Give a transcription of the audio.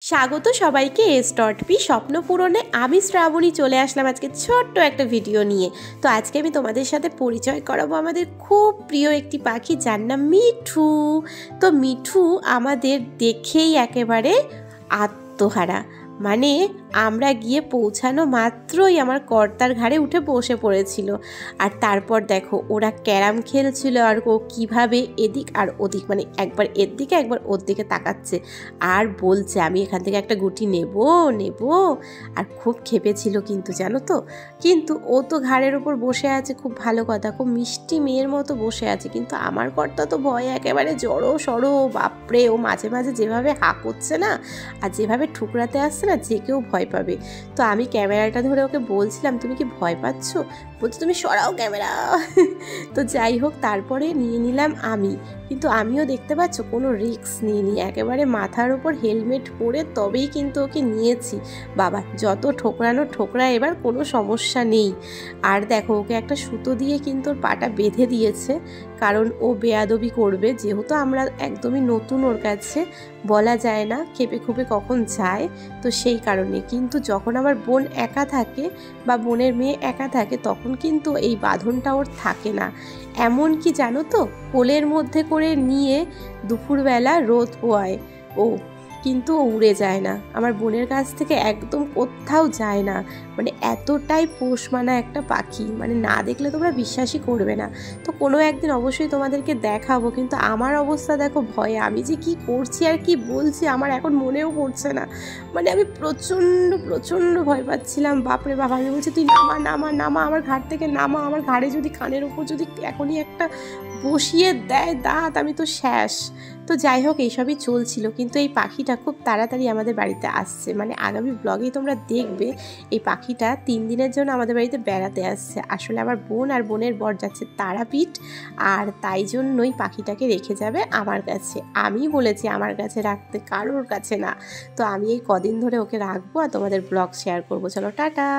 স্বাগত সবাইকে এস.পি স্বপ্ন পূরণে। আমি শ্রাবণী চলে আসলাম আজকে ছোট্ট একটা ভিডিও নিয়ে। তো আজকে আমি তোমাদের সাথে পরিচয় করাবো আমাদের খুব প্রিয় একটি পাখি, যার নাম মিঠু। তো মিঠু আমাদের দেখেই একেবারে আত্মহারা, মানে আমরা গিয়ে পৌঁছানো মাত্রই আমার কর্তার ঘাড়ে উঠে বসে পড়েছিল। আর তারপর দেখো ওরা ক্যারাম খেলছিল, আর ও কীভাবে এদিক আর ওদিক, মানে একবার এর দিকে একবার ওর দিকে তাকাচ্ছে আর বলছে আমি এখান থেকে একটা গুটি নেব নেব। আর খুব খেপেছিল কিন্তু, জানো তো। কিন্তু ও তো ঘাড়ের ওপর বসে আছে, খুব ভালো কথা, খুব মিষ্টি মেয়ের মতো বসে আছে। কিন্তু আমার কর্তা তো ভয়ে একেবারে জড়ো সড়ো, বাপরে। ও মাঝে মাঝে যেভাবে হাঁ করছে না, আর যেভাবে ঠুকরাতে আসছে না, যে কেউ ভয় পাবে। তো আমি ক্যামেরাটা ধরে ওকে বলছিলাম, তুমি কি ভয় পাচ্ছ? বলছো তুমি সরাও ক্যামেরা। তো যাই হোক, তারপরে নিয়ে নিলাম আমি। কিন্তু আমিও দেখতে পাচ্ছ কোনো রিস্ক নিইনি, একেবারে মাথার ওপর হেলমেট পরে তবেই কিন্তু ওকে নিয়েছি। বাবা যত ঠোকরানো ঠোকরা, এবার কোনো সমস্যা নেই। আর দেখো ওকে একটা সুতো দিয়ে কিন্তু ওর পাটা বেঁধে দিয়েছে, কারণ ও বেয়াদবি করবে। যেহেতু আমরা একদমই নতুন ওর কাছে, বলা যায় না খেপে খুপে কখন যায়, তো সেই কারণে। কিন্তু যখন আমার বোন একা থাকে বা বোনের মেয়ে একা থাকে, তখন কিন্তু এই বাঁধনটা ওর থাকে না। এমন কি জানো তো, কোলের মধ্যে করে নিয়ে দুপুরবেলা রোদ পোয়ায় ও, কিন্তু ও উড়ে যায় না, আমার বোনের কাছ থেকে একদম কোথাও যায় না। মানে এতটাই পোষ মানা একটা পাখি, মানে না দেখলে তোমরা বিশ্বাসই করবে না। তো কোনো একদিন অবশ্যই তোমাদেরকে দেখাবো। কিন্তু আমার অবস্থা দেখো ভয়ে, আমি যে কি করছি আর কি বলছি আমার এখন মনেও পড়ছে না। মানে আমি প্রচণ্ড প্রচণ্ড ভয় পাচ্ছিলাম, বাপরে বাবা। আমি বলছি তুই নামা নামা নামা, আমার ঘাট থেকে নামা, আমার ঘাড়ে যদি কানের ওপর যদি এখনই একটা বসিয়ে দেয় দাঁত, আমি তো শেষ। তো যাই হোক, এইসবই চলছিল। কিন্তু এই পাখিটা খুব তাড়াতাড়ি আমাদের বাড়িতে আসছে, মানে আগামী ব্লগেই তোমরা দেখবে এই পাখিটা 3 দিনের জন্য আমাদের বাড়িতে বেড়াতে আসছে। আসলে আমার বোন আর বোনের বর যাচ্ছে তারাপীঠ, আর তাই জন্যই পাখিটাকে রেখে যাবে আমার কাছে। আমি বলেছি আমার কাছে রাখতে, কারোর কাছে না। তো আমি এই কদিন ধরে ওকে রাখবো আর তোমাদের ব্লগ শেয়ার করবো। চলো টাটা।